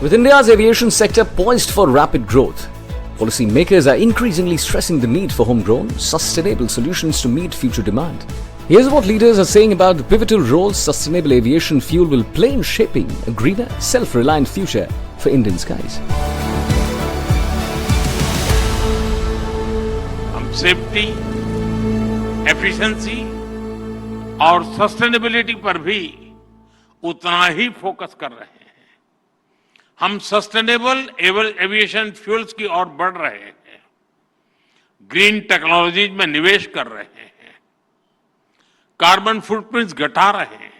With India's aviation sector poised for rapid growth, policymakers are increasingly stressing the need for homegrown, sustainable solutions to meet future demand. Here's what leaders are saying about the pivotal role sustainable aviation fuel will play in shaping a greener, self-reliant future for Indian skies. हम safety, efficiency और sustainability पर भी उतना ही focus कर रहे हैं। हम sustainable aviation fuels की ओर बढ़ रहे हैं, ग्रीन टेक्नोलॉजीज में निवेश कर रहे हैं, कार्बन फुटप्रिंट्स घटा रहे हैं,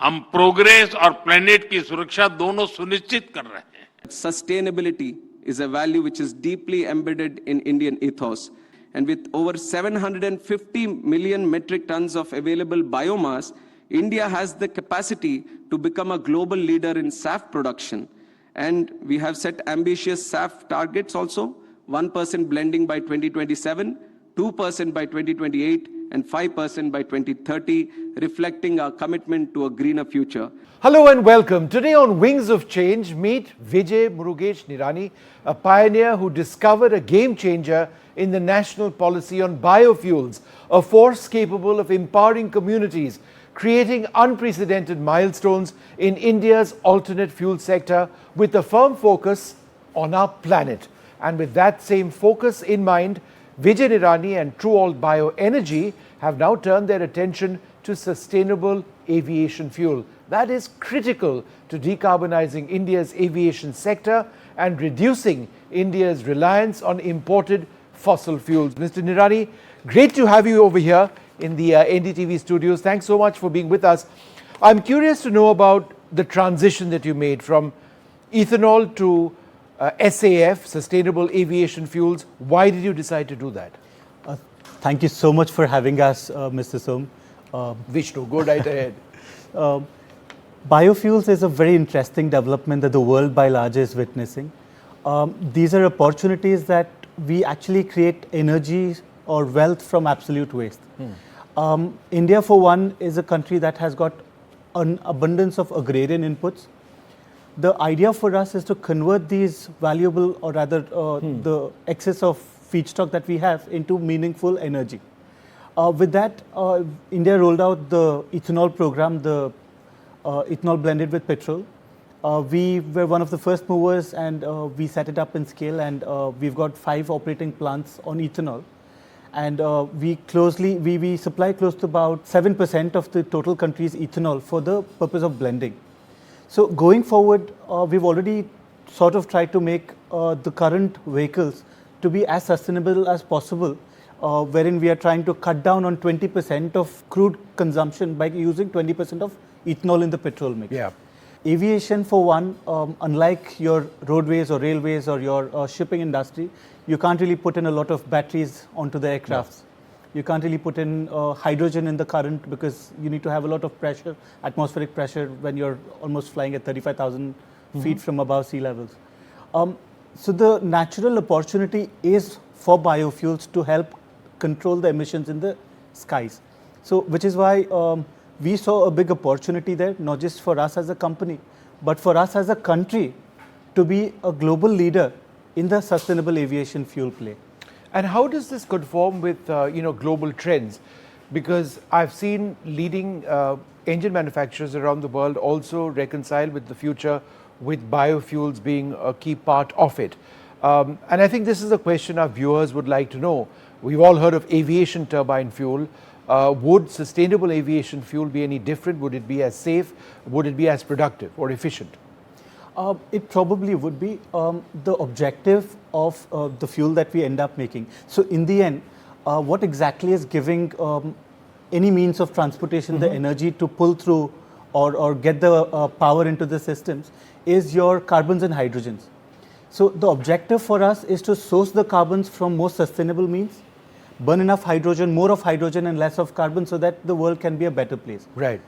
हम प्रोग्रेस और प्लेनेट की सुरक्षा दोनों सुनिश्चित कर रहे हैं। Sustainability is a value which is deeply embedded in Indian ethos, and with over 750 million metric tons of available biomass, India has the capacity to become a global leader in SAF production. And we have set ambitious SAF targets also, 1% blending by 2027, 2% by 2028, and 5% by 2030, reflecting our commitment to a greener future. Hello and welcome. Today on Wings of Change, meet Vijay Nirani, a pioneer who discovered a game changer in the national policy on biofuels, a force capable of empowering communities, creating unprecedented milestones in India's alternate fuel sector with a firm focus on our planet. And with that same focus in mind, Vijay Nirani and TruAlt Bioenergy have now turned their attention to sustainable aviation fuel. That is critical to decarbonizing India's aviation sector and reducing India's reliance on imported fossil fuels. Mr. Nirani, great to have you over here in the NDTV studios. Thanks so much for being with us. I'm curious to know about the transition that you made from ethanol to SAF, Sustainable Aviation Fuels. Why did you decide to do that? Thank you so much for having us, Mr. Som. Vishnu, go right ahead. Biofuels is a very interesting development that the world by large is witnessing. These are opportunities that we actually create energy or wealth from absolute waste. India, for one, is a country that has got an abundance of agrarian inputs. The idea for us is to convert these valuable, or rather the excess of feedstock that we have, into meaningful energy. With that, India rolled out the ethanol program, the ethanol blended with petrol. We were one of the first movers, and we set it up in scale, and we've got 5 operating plants on ethanol. And we supply close to about 7% of the total country's ethanol for the purpose of blending. So going forward, we've already sort of tried to make the current vehicles to be as sustainable as possible, wherein we are trying to cut down on 20% of crude consumption by using 20% of ethanol in the petrol mix. Yeah. Aviation, for one, unlike your roadways or railways or your shipping industry, you can't really put in a lot of batteries onto the aircrafts. No. You can't really put in hydrogen in the current because you need to have a lot of pressure, atmospheric pressure, when you're almost flying at 35,000 feet from above sea levels. So the natural opportunity is for biofuels to help control the emissions in the skies. So which is why we saw a big opportunity there, not just for us as a company, but for us as a country to be a global leader in the sustainable aviation fuel play. And how does this conform with global trends? Because I've seen leading engine manufacturers around the world also reconcile with the future, with biofuels being a key part of it. And I think this is a question our viewers would like to know. We've all heard of aviation turbine fuel. Would sustainable aviation fuel be any different? Would it be as safe? Would it be as productive or efficient? It probably would be the objective of the fuel that we end up making. So in the end, what exactly is giving any means of transportation the energy to pull through or get the power into the systems is your carbons and hydrogens. So the objective for us is to source the carbons from most sustainable means, burn enough hydrogen, more of hydrogen and less of carbon, so that the world can be a better place. Right.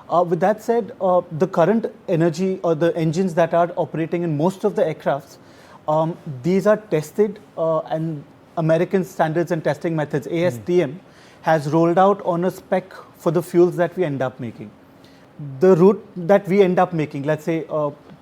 With that said, the current energy or the engines that are operating in most of the aircrafts, these are tested and American Standards and Testing Methods, ASTM, has rolled out on a spec for the fuels that we end up making. The route that we end up making, let's say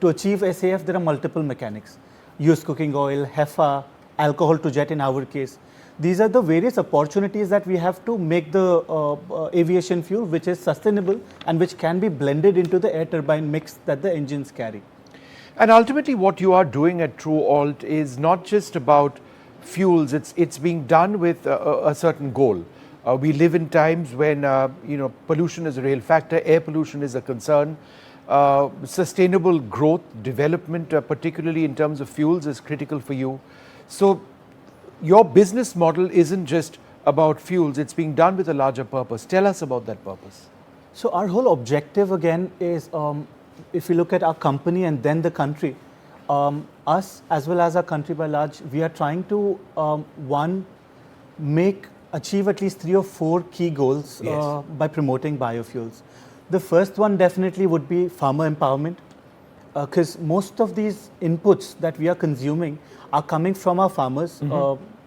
to achieve SAF, there are multiple mechanics. Used cooking oil, HEFA, alcohol to jet in our case. These are the various opportunities that we have to make the aviation fuel which is sustainable and which can be blended into the air turbine mix that the engines carry. And ultimately what you are doing at TruAlt is not just about fuels, it's being done with a certain goal. We live in times when pollution is a real factor, air pollution is a concern. Sustainable growth, development, particularly in terms of fuels, is critical for you. So your business model isn't just about fuels, it's being done with a larger purpose. Tell us about that purpose. So our whole objective again is, if you look at our company and then the country, us as well as our country by large, we are trying to, one, achieve at least 3 or 4 key goals by promoting biofuels. The first one definitely would be farmer empowerment, because most of these inputs that we are consuming are coming from our farmers.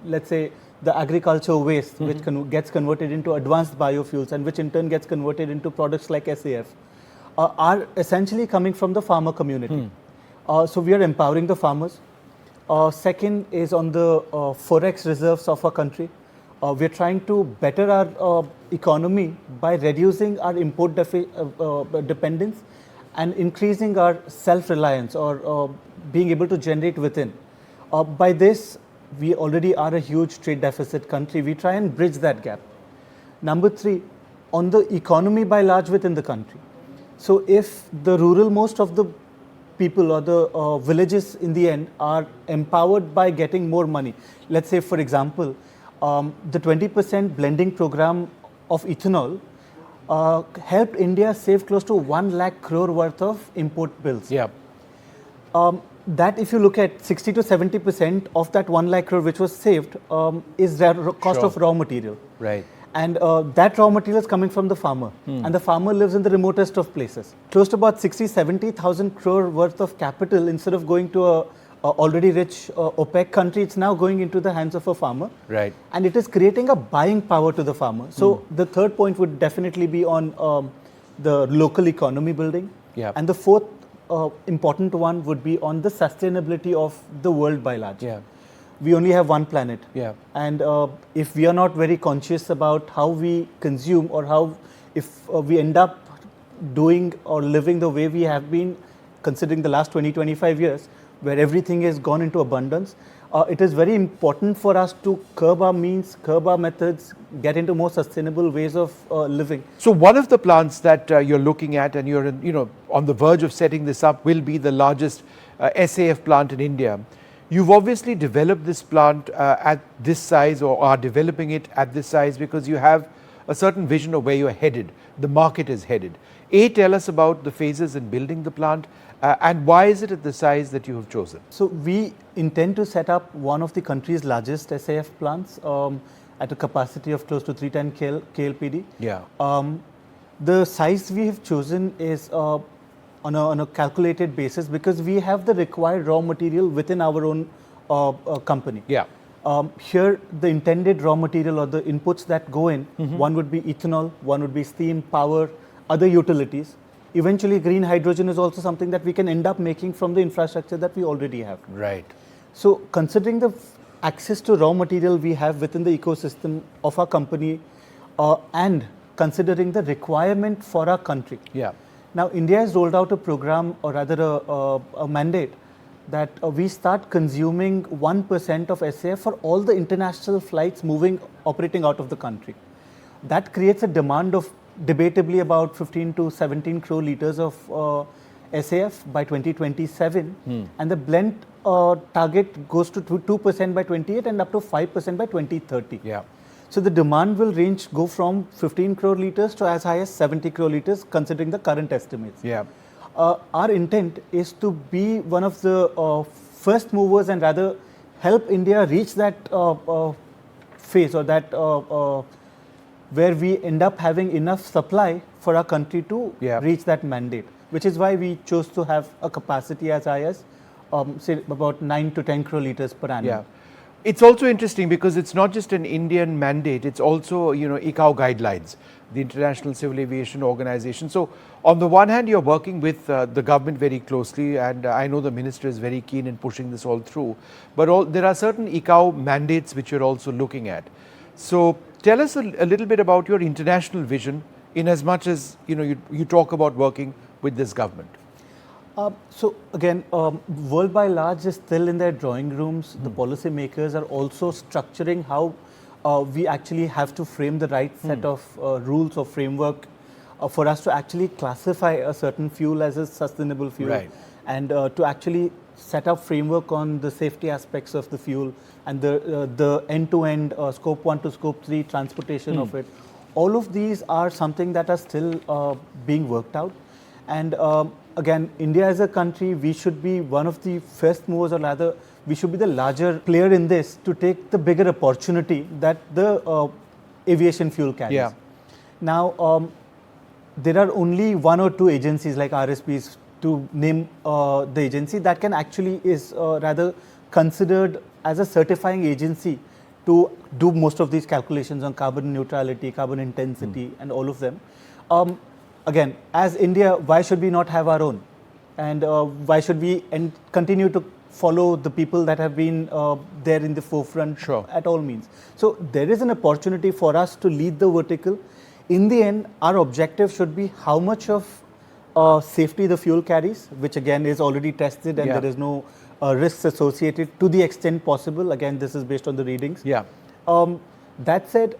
Let's say the agricultural waste, which gets converted into advanced biofuels and which in turn gets converted into products like SAF, are essentially coming from the farmer community. So we are empowering the farmers. Second is on the forex reserves of our country. We are trying to better our economy by reducing our import dependence and increasing our self-reliance or being able to generate within. By this, we already are a huge trade deficit country. We try and bridge that gap. Number 3, on the economy by large within the country. So if the rural, most of the people or the villages in the end are empowered by getting more money. Let's say, for example, the 20% blending program of ethanol helped India save close to 1 lakh crore worth of import bills. Yeah. That if you look at 60 to 70% of that 1 lakh crore which was saved is the cost of raw material. Right. And that raw material is coming from the farmer. And the farmer lives in the remotest of places. Close to about 70,000 crore worth of capital, instead of going to a already rich OPEC country, it's now going into the hands of a farmer. Right. And it is creating a buying power to the farmer. So the third point would definitely be on the local economy building. Yeah. And the fourth important one would be on the sustainability of the world by large. Yeah. We only have one planet. Yeah. And if we are not very conscious about how we consume, or how, if we end up doing or living the way we have been, considering the last 20-25 years, where everything has gone into abundance, it is very important for us to curb our means, curb our methods, get into more sustainable ways of living. So one of the plants that you're looking at, and you're on the verge of setting this up, will be the largest SAF plant in India. You've obviously developed this plant at this size, or are developing it at this size, because you have a certain vision of where you're headed, the market is headed. Tell us about the phases in building the plant, and why is it at the size that you have chosen? So we intend to set up one of the country's largest SAF plants at a capacity of close to 310 KLPD. Yeah. The size we have chosen is on a calculated basis, because we have the required raw material within our own company. Yeah. Here, the intended raw material or the inputs that go in, one would be ethanol, one would be steam, power, other utilities. Eventually, green hydrogen is also something that we can end up making from the infrastructure that we already have. Right. So, considering the access to raw material we have within the ecosystem of our company, and considering the requirement for our country. Yeah. Now, India has rolled out a program, or rather a mandate, that we start consuming 1% of SAF for all the international flights operating out of the country. That creates a demand of debatably about 15 to 17 crore liters of SAF by 2027, and the blend target goes to 2% by 28 and up to 5% by 2030. Yeah. So the demand will go from 15 crore liters to as high as 70 crore liters, considering the current estimates. Yeah. Our intent is to be one of the first movers, and rather help India reach that phase, or that where we end up having enough supply for our country to reach that mandate, which is why we chose to have a capacity as high as say about 9 to 10 crore liters per annum. Yeah. It's also interesting because it's not just an Indian mandate, it's also, ICAO guidelines. the International Civil Aviation Organization. So, on the one hand, you're working with the government very closely, and I know the minister is very keen in pushing this all through. But there are certain ICAO mandates which you're also looking at. So, tell us a little bit about your international vision, in as much as you talk about working with this government. So again, world by large is still in their drawing rooms. The policy makers are also structuring how we actually have to frame the right set of rules or framework for us to actually classify a certain fuel as a sustainable fuel, Right. and to actually set up framework on the safety aspects of the fuel and the end-to-end scope 1 to scope 3 transportation of it. All of these are something that are still being worked out. And again, India as a country, we should be one of the first movers, or rather, we should be the larger player in this to take the bigger opportunity that the aviation fuel carries. Yeah. Now, there are only one or two agencies like RSPs, to name the agency, that can actually is rather considered as a certifying agency to do most of these calculations on carbon neutrality, carbon intensity, and all of them. Again, as India, why should we not have our own? And why should we continue to follow the people that have been there in the forefront at all means? So there is an opportunity for us to lead the vertical. In the end, our objective should be how much of safety the fuel carries, which again is already tested, and there is no risks associated to the extent possible. Again, this is based on the readings. Yeah. That said,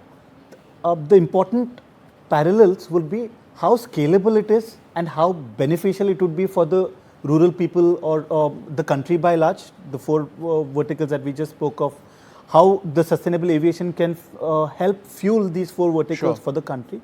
the important parallels would be how scalable it is and how beneficial it would be for the rural people or the country by large, the four verticals that we just spoke of, how the sustainable aviation can help fuel these four verticals for the country,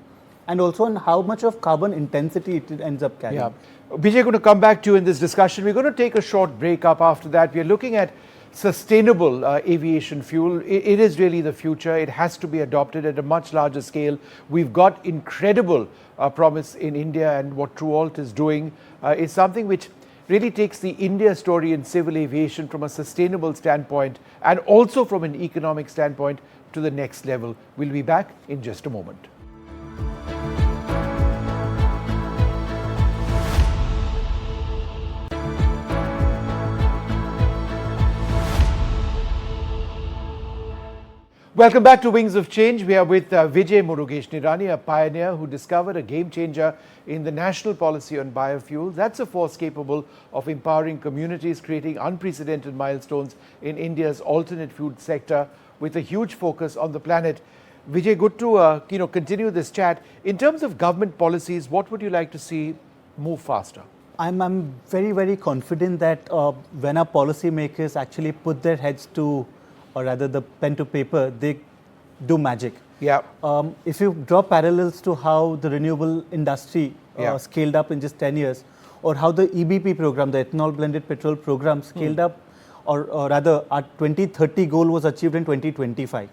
and also on how much of carbon intensity it ends up carrying. Yeah. Vijay, going to come back to you in this discussion. We're going to take a short break. Up after that, we are looking at sustainable aviation fuel. It is really the future. It has to be adopted at a much larger scale. We've got incredible promise in India, and what TruAlt is doing is something which really takes the India story in civil aviation from a sustainable standpoint and also from an economic standpoint to the next level. We'll be back in just a moment. Welcome back to Wings of Change. We are with Vijay Nirani, a pioneer who discovered a game changer in the national policy on biofuels. That's a force capable of empowering communities, creating unprecedented milestones in India's alternate fuel sector with a huge focus on the planet. Vijay, good to continue this chat. In terms of government policies, what would you like to see move faster? I'm very, very confident that when our policymakers actually put their heads to, or rather the pen to paper, they do magic. Yeah. If you draw parallels to how the renewable industry scaled up in just 10 years, or how the EBP program, the ethanol blended petrol program, scaled up, or rather our 2030 goal was achieved in 2025.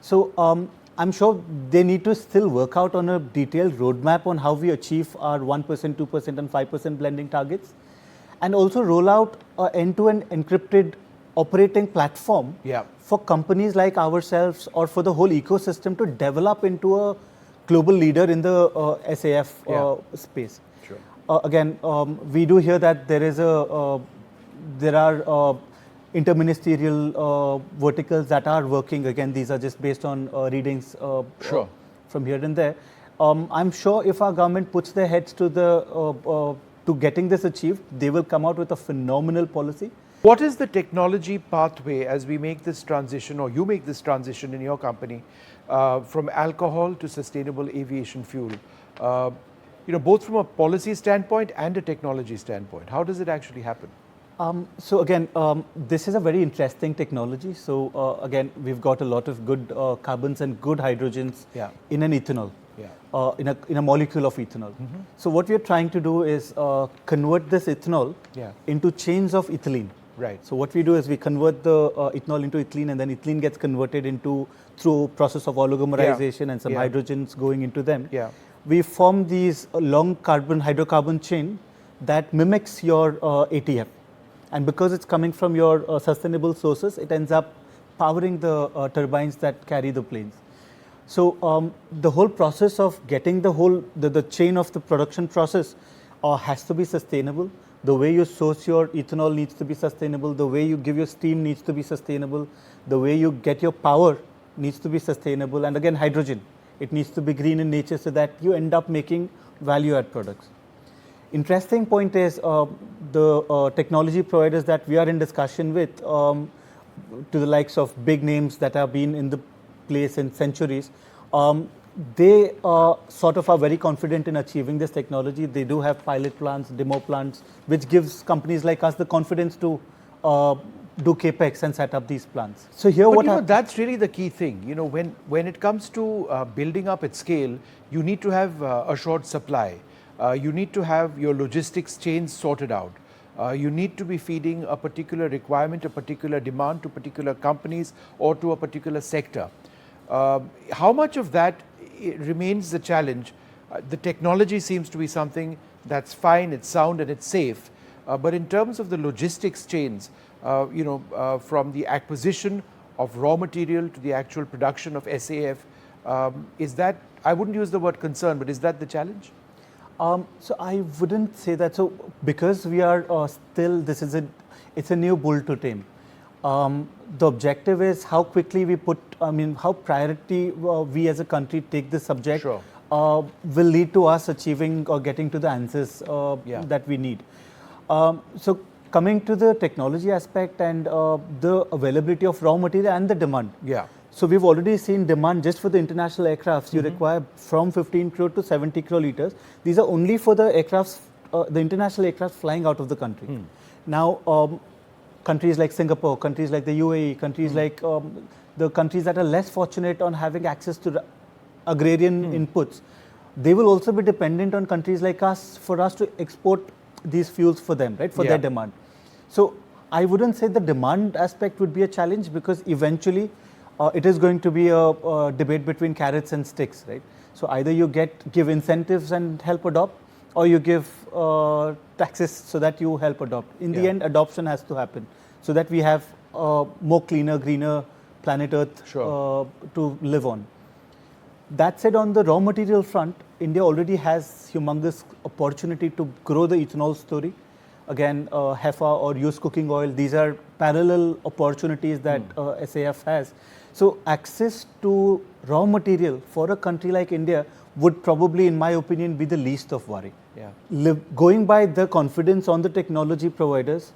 So I'm sure they need to still work out on a detailed roadmap on how we achieve our 1%, 2% and 5% blending targets, and also roll out an end-to-end encrypted operating platform for companies like ourselves or for the whole ecosystem to develop into a global leader in the SAF space. Sure. Again, we do hear that there are interministerial verticals that are working. Again, these are just based on readings from here and there. I'm sure if our government puts their heads to to getting this achieved, they will come out with a phenomenal policy. What is the technology pathway as we make this transition, or you make this transition in your company, from alcohol to sustainable aviation fuel? Both from a policy standpoint and a technology standpoint. How does it actually happen? So again, this is a very interesting technology. So again, we've got a lot of good carbons and good hydrogens in an ethanol, in a molecule of ethanol. So what we are trying to do is convert this ethanol into chains of ethylene. Right. So what we do is we convert the ethanol into ethylene, and then ethylene gets converted through process of oligomerization and some hydrogens going into them. We form these long hydrocarbon chain that mimics your ATF. And because it's coming from your sustainable sources, it ends up powering the turbines that carry the planes. So the whole process of getting the chain of the production process has to be sustainable. The way you source your ethanol needs to be sustainable. The way you give your steam needs to be sustainable. The way you get your power needs to be sustainable. And again, hydrogen, it needs to be green in nature so that you end up making value-add products. Interesting point is the technology providers that we are in discussion with, to the likes of big names that have been in the place in centuries, they sort of are very confident in achieving this technology. They do have pilot plants, demo plants, which gives companies like us the confidence to do capex and set up these plants. So here, But that's really the key thing. You know, when it comes to building up at scale, you need to have assured supply. You need to have your logistics chains sorted out. You need to be feeding a particular requirement, a particular demand to particular companies or to a particular sector. How much of that remains the challenge? The technology seems to be something that's fine, it's sound and it's safe. But in terms of the logistics chains, from the acquisition of raw material to the actual production of SAF, is that, I wouldn't use the word concern, but is that the challenge? So I wouldn't say that. So because we are still, it's a new bull to tame. The objective is how quickly we how priority we as a country take this subject. Sure. Will lead to us achieving or getting to the answers that we need. So coming to the technology aspect and the availability of raw material and the demand. Yeah. So we've already seen demand just for the international aircrafts. You require from 15 crore to 70 crore liters. These are only for the aircrafts, the international aircrafts flying out of the country. Now, countries like Singapore, countries like the UAE, countries like the countries that are less fortunate on having access to agrarian inputs, they will also be dependent on countries like us for us to export these fuels for them, right, for their demand. So I wouldn't say the demand aspect would be a challenge, because eventually it is going to be a debate between carrots and sticks, right? So either you give incentives and help adopt, or you give taxes so that you help adopt. In the end, adoption has to happen so that we have more cleaner, greener planet Earth to live on. That said, on the raw material front, India already has humongous opportunity to grow the ethanol story. Again, HEFA or used cooking oil, these are parallel opportunities that SAF has. So access to raw material for a country like India would probably, in my opinion, be the least of worry. Yeah. Going by the confidence on the technology providers,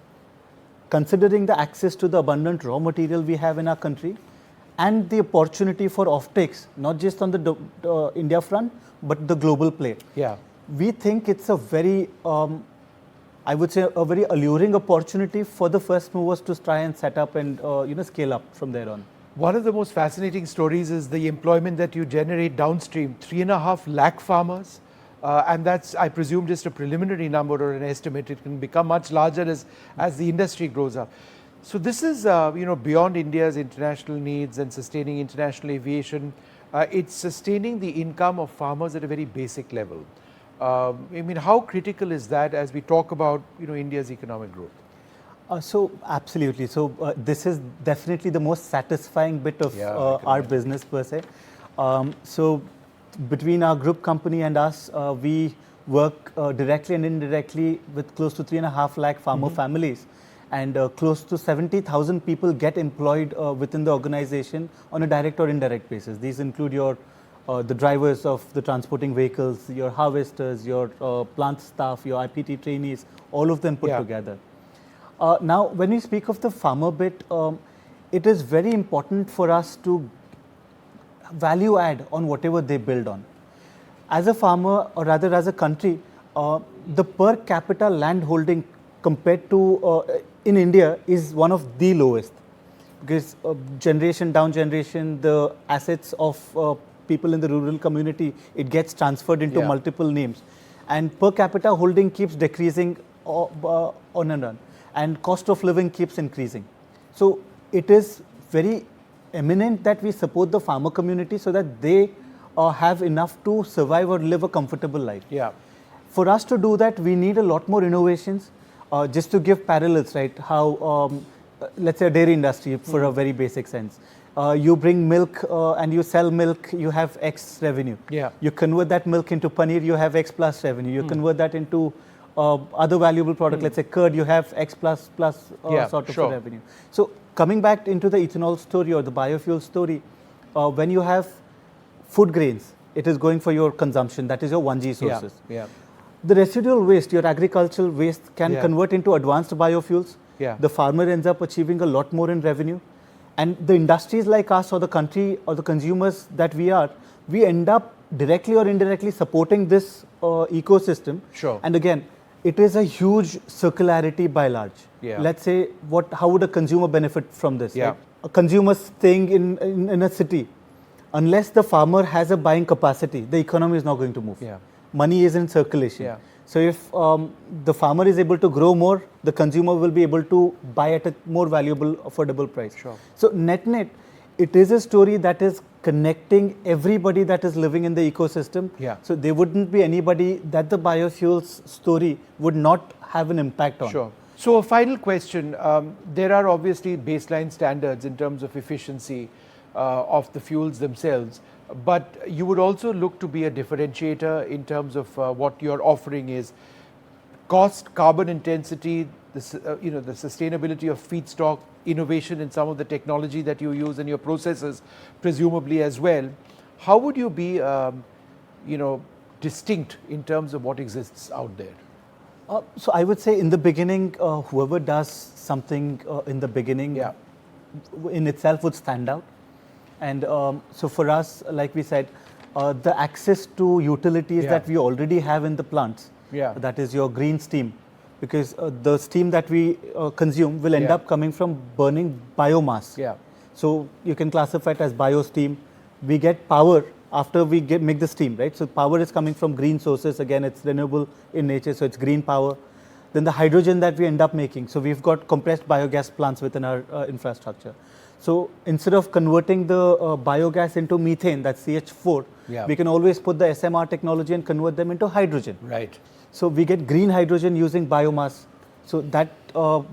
considering the access to the abundant raw material we have in our country, and the opportunity for offtakes, not just on the India front, but the global play. Yeah. We think it's a very, I would say, a very alluring opportunity for the first movers to try and set up and scale up from there on. One of the most fascinating stories is the employment that you generate downstream. 3.5 lakh farmers, and that's, I presume, just a preliminary number or an estimate. It can become much larger as the industry grows up. So this is beyond India's international needs and sustaining international aviation. It's sustaining the income of farmers at a very basic level. I mean, how critical is that as we talk about India's economic growth? So absolutely. So this is definitely the most satisfying bit of our business per se. So between our group company and us, we work directly and indirectly with close to 3.5 lakh farmer families, and close to 70,000 people get employed within the organization on a direct or indirect basis. These include the drivers of the transporting vehicles, your harvesters, your plant staff, your IPT trainees, all of them put together. Now, when we speak of the farmer bit, it is very important for us to value add on whatever they build on. As a farmer, or rather as a country, the per capita land holding compared to in India is one of the lowest, because generation down generation, the assets of people in the rural community, it gets transferred into multiple names, and per capita holding keeps decreasing on and on, and cost of living keeps increasing. So it is very eminent that we support the farmer community so that they have enough to survive or live a comfortable life. Yeah. For us to do that, we need a lot more innovations. Just to give parallels, right? How, let's say, a dairy industry, for a very basic sense. You bring milk and you sell milk, you have X revenue. Yeah. You convert that milk into paneer, you have X plus revenue. You convert that into other valuable product, let's say curd, you have X plus Yeah, sort of sure. a revenue. So coming back into the ethanol story or the biofuel story, when you have food grains, it is going for your consumption. That is your 1G sources. Yeah. The residual waste, your agricultural waste, can Yeah. convert into advanced biofuels. Yeah. The farmer ends up achieving a lot more in revenue. And the industries like us or the country or the consumers that we are, we end up directly or indirectly supporting this ecosystem. Sure. And again, it is a huge circularity by large. Yeah. Let's say, how would a consumer benefit from this? Yeah. Right? A consumer staying in a city, unless the farmer has a buying capacity, the economy is not going to move. Yeah. Money is in circulation. Yeah. So if the farmer is able to grow more, the consumer will be able to buy at a more valuable, affordable price. Sure. So net, it is a story that is connecting everybody that is living in the ecosystem. Yeah. So there wouldn't be anybody that the biofuels story would not have an impact on. Sure. So a final question. There are obviously baseline standards in terms of efficiency of the fuels themselves, but you would also look to be a differentiator in terms of what your offering is. Cost, carbon intensity, the sustainability of feedstock, innovation in some of the technology that you use in your processes, presumably as well. How would you be, distinct in terms of what exists out there? So I would say in the beginning, whoever does something in the beginning Yeah. in itself would stand out. And so for us, like we said, the access to utilities Yeah. that we already have in the plants, Yeah. that is your green steam, because the steam that we consume will end Yeah. up coming from burning biomass. Yeah. So you can classify it as bio-steam. We get power after we make the steam, right? So power is coming from green sources. Again, it's renewable in nature, so it's green power. Then the hydrogen that we end up making. So we've got compressed biogas plants within our infrastructure. So instead of converting the biogas into methane, that's CH4, Yeah. we can always put the SMR technology and convert them into hydrogen. Right. So we get green hydrogen using biomass. So that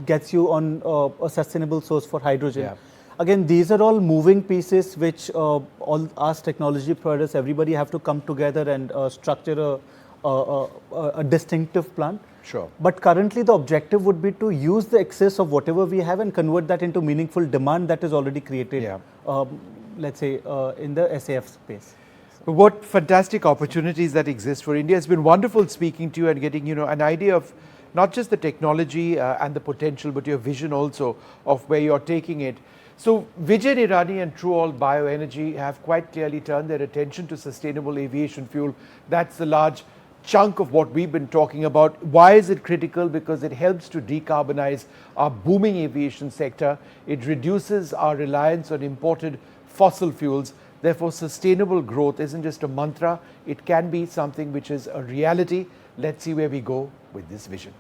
gets you on a sustainable source for hydrogen. Yeah. Again, these are all moving pieces which all us technology providers, everybody have to come together and structure a distinctive plan. Sure. But currently the objective would be to use the excess of whatever we have and convert that into meaningful demand that is already created, Yeah. let's say, in the SAF space. What fantastic opportunities that exist for India. It's been wonderful speaking to you and getting an idea of not just the technology and the potential, but your vision also of where you're taking it. So Vijay Nirani and TruAlt Bioenergy have quite clearly turned their attention to sustainable aviation fuel. That's the large chunk of what we've been talking about. Why is it critical? Because it helps to decarbonize our booming aviation sector. It reduces our reliance on imported fossil fuels. Therefore, sustainable growth isn't just a mantra, it can be something which is a reality. Let's see where we go with this vision.